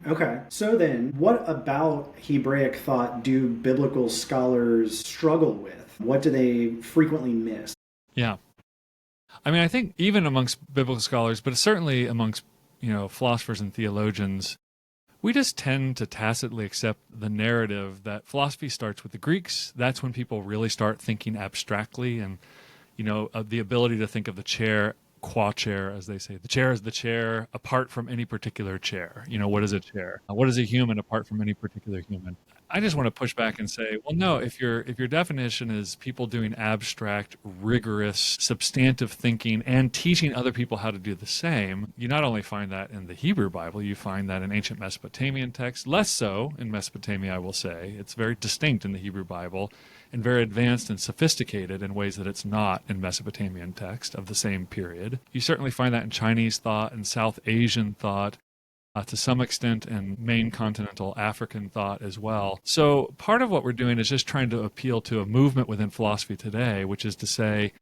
Okay. So then, what about Hebraic thought do biblical scholars struggle with? What do they frequently miss? Yeah. I mean, I think even amongst biblical scholars, but certainly amongst, philosophers and theologians, we just tend to tacitly accept the narrative that philosophy starts with the Greeks. That's when people really start thinking abstractly and, the ability to think of the chair qua chair, as they say. The chair is the chair apart from any particular chair. What is a chair? What is a human apart from any particular human? I just want to push back and say, well, no. If your definition is people doing abstract, rigorous, substantive thinking and teaching other people how to do the same, you not only find that in the Hebrew Bible, you find that in ancient Mesopotamian texts. Less so in Mesopotamia, I will say. It's very distinct in the Hebrew Bible and very advanced and sophisticated in ways that it's not in Mesopotamian text of the same period. You certainly find that in Chinese thought and South Asian thought, to some extent in main continental African thought as well. So part of what we're doing is just trying to appeal to a movement within philosophy today, which is to say,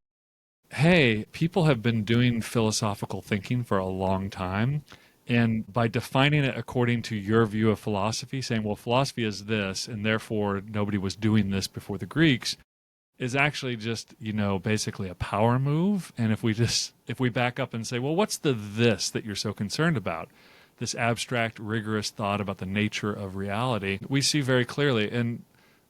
hey, people have been doing philosophical thinking for a long time. And by defining it according to your view of philosophy, saying, well, philosophy is this, and therefore nobody was doing this before the Greeks, is actually just, basically a power move. And if we back up and say, well, what's the this that you're so concerned about? This abstract, rigorous thought about the nature of reality, we see very clearly. And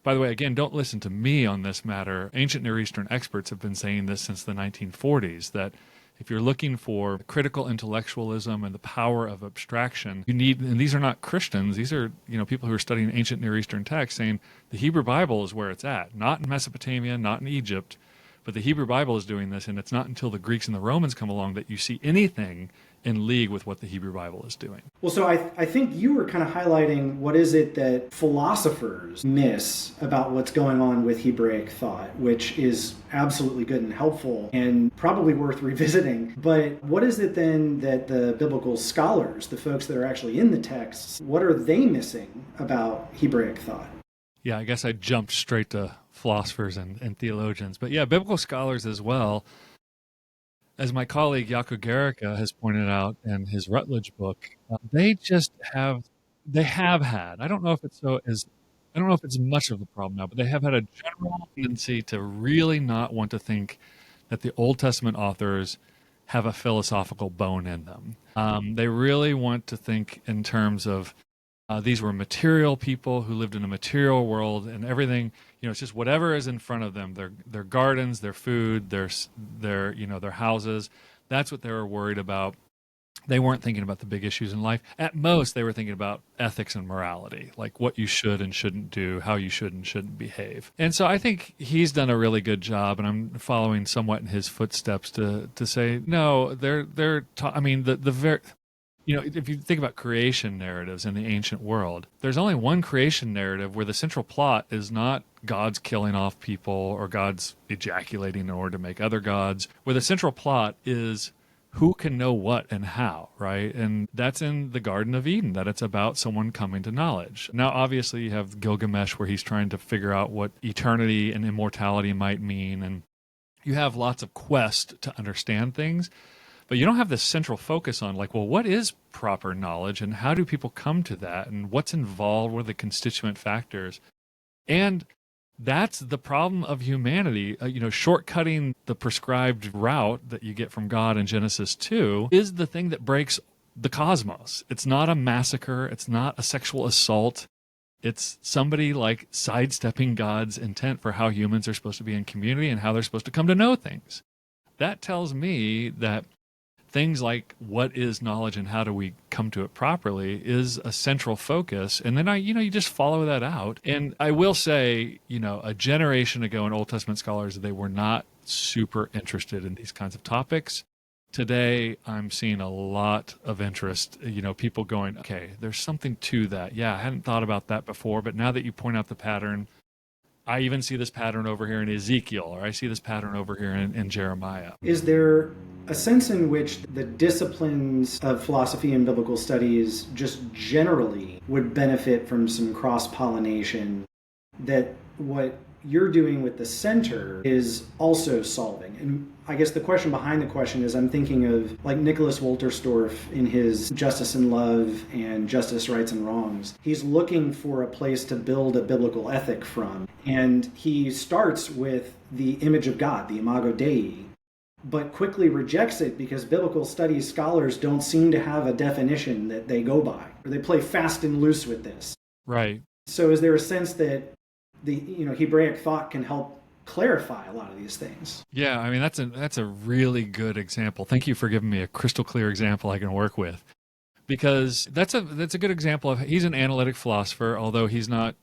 by the way, again, don't listen to me on this matter. Ancient Near Eastern experts have been saying this since the 1940s, that if you're looking for critical intellectualism and the power of abstraction, you need, and these are not Christians, these are, people who are studying ancient Near Eastern texts saying the Hebrew Bible is where it's at, not in Mesopotamia, not in Egypt, but the Hebrew Bible is doing this, and it's not until the Greeks and the Romans come along that you see anything in league with what the Hebrew Bible is doing. Well, so I think you were kind of highlighting what is it that philosophers miss about what's going on with Hebraic thought, which is absolutely good and helpful and probably worth revisiting. But what is it then that the biblical scholars, the folks that are actually in the texts, what are they missing about Hebraic thought? Yeah, I guess I jumped straight to philosophers and theologians. But yeah, biblical scholars as well. As my colleague Jaco Gericke has pointed out in his Rutledge book, they have had. I don't know if it's much of a problem now, but they have had a general tendency to really not want to think that the Old Testament authors have a philosophical bone in them. They really want to think in terms of these were material people who lived in a material world, and everything, it's just whatever is in front of them, their gardens, their food, their houses. That's what they were worried about. They weren't thinking about the big issues in life. At most, they were thinking about ethics and morality, like what you should and shouldn't do, how you should and shouldn't behave. And so I think he's done a really good job, and I'm following somewhat in his footsteps to say, no, I mean, the very, if you think about creation narratives in the ancient world, there's only one creation narrative where the central plot is not God's killing off people or God's ejaculating in order to make other gods, where the central plot is who can know what and how, right? And that's in the Garden of Eden, that it's about someone coming to knowledge. Now, obviously, you have Gilgamesh where he's trying to figure out what eternity and immortality might mean, and you have lots of quest to understand things. But you don't have this central focus on, like, well, what is proper knowledge and how do people come to that and what's involved, what are the constituent factors? And that's the problem of humanity. Shortcutting the prescribed route that you get from God in Genesis 2 is the thing that breaks the cosmos. It's not a massacre. It's not a sexual assault. It's somebody like sidestepping God's intent for how humans are supposed to be in community and how they're supposed to come to know things. That tells me that things like what is knowledge and how do we come to it properly is a central focus. And then you just follow that out. And I will say, a generation ago in Old Testament scholars, they were not super interested in these kinds of topics. Today, I'm seeing a lot of interest, people going, okay, there's something to that. Yeah, I hadn't thought about that before, but now that you point out the pattern, I even see this pattern over here in Ezekiel, or I see this pattern over here in Jeremiah. Is there a sense in which the disciplines of philosophy and biblical studies just generally would benefit from some cross-pollination, that what you're doing with the center is also solving. And I guess the question behind the question is, I'm thinking of like Nicholas Wolterstorff in his Justice and Love and Justice, Rights and Wrongs. He's looking for a place to build a biblical ethic from. And he starts with the image of God, the imago Dei, but quickly rejects it because biblical studies scholars don't seem to have a definition that they go by, or they play fast and loose with this. Right. So is there a sense that the Hebraic thought can help clarify a lot of these things? Yeah, I mean that's a really good example. Thank you for giving me a crystal clear example I can work with, because that's a good example of, he's an analytic philosopher, although he's not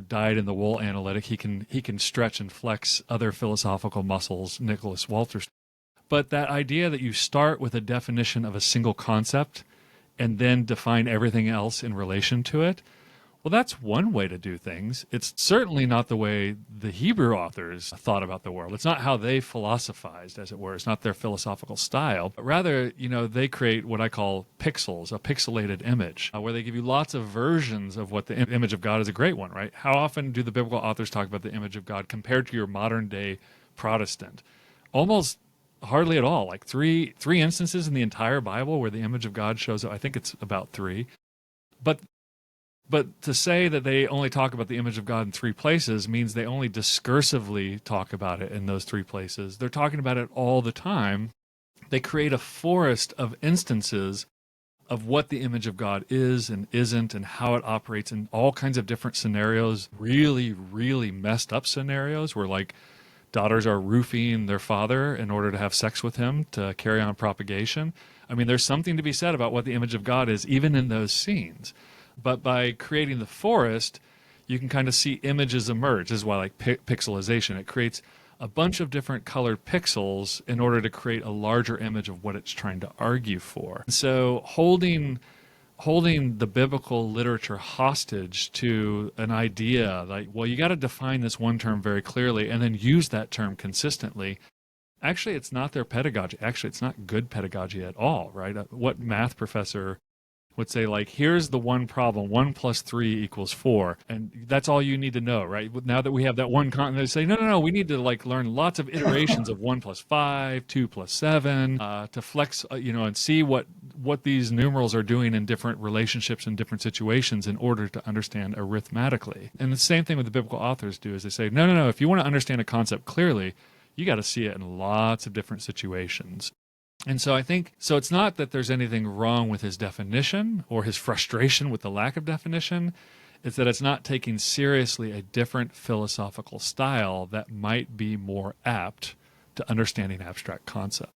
dyed in the wool analytic. He can stretch and flex other philosophical muscles, Nicholas Walters. But that idea that you start with a definition of a single concept and then define everything else in relation to it, well, that's one way to do things. It's certainly not the way the Hebrew authors thought about the world. It's not how they philosophized, as it were. It's not their philosophical style. But rather, they create what I call pixels, a pixelated image, where they give you lots of versions of what the image of God is. A great one, right? How often do the biblical authors talk about the image of God compared to your modern day Protestant? Almost hardly at all. Like three instances in the entire Bible where the image of God shows up. I think it's about 3. But to say that they only talk about the image of God in 3 places means they only discursively talk about it in those 3 places. They're talking about it all the time. They create a forest of instances of what the image of God is and isn't, and how it operates in all kinds of different scenarios, really, really messed up scenarios where, like, daughters are roofing their father in order to have sex with him to carry on propagation. I mean, there's something to be said about what the image of God is, even in those scenes. But by creating the forest, you can kind of see images emerge. This is why, like, pixelization. It creates a bunch of different colored pixels in order to create a larger image of what it's trying to argue for. So holding the biblical literature hostage to an idea like, well, you got to define this one term very clearly and then use that term consistently. Actually, it's not their pedagogy. Actually, it's not good pedagogy at all, right? What math professor would say, like, here's the one problem, 1 + 3 = 4, and that's all you need to know, right? Now that we have that one they say, no, we need to, like, learn lots of iterations of 1 + 5, 2 + 7, to flex, and see what these numerals are doing in different relationships and different situations in order to understand arithmetically. And the same thing with the biblical authors do, is they say, no, if you want to understand a concept clearly, you got to see it in lots of different situations. And so I think, so it's not that there's anything wrong with his definition or his frustration with the lack of definition. It's that it's not taking seriously a different philosophical style that might be more apt to understanding abstract concepts.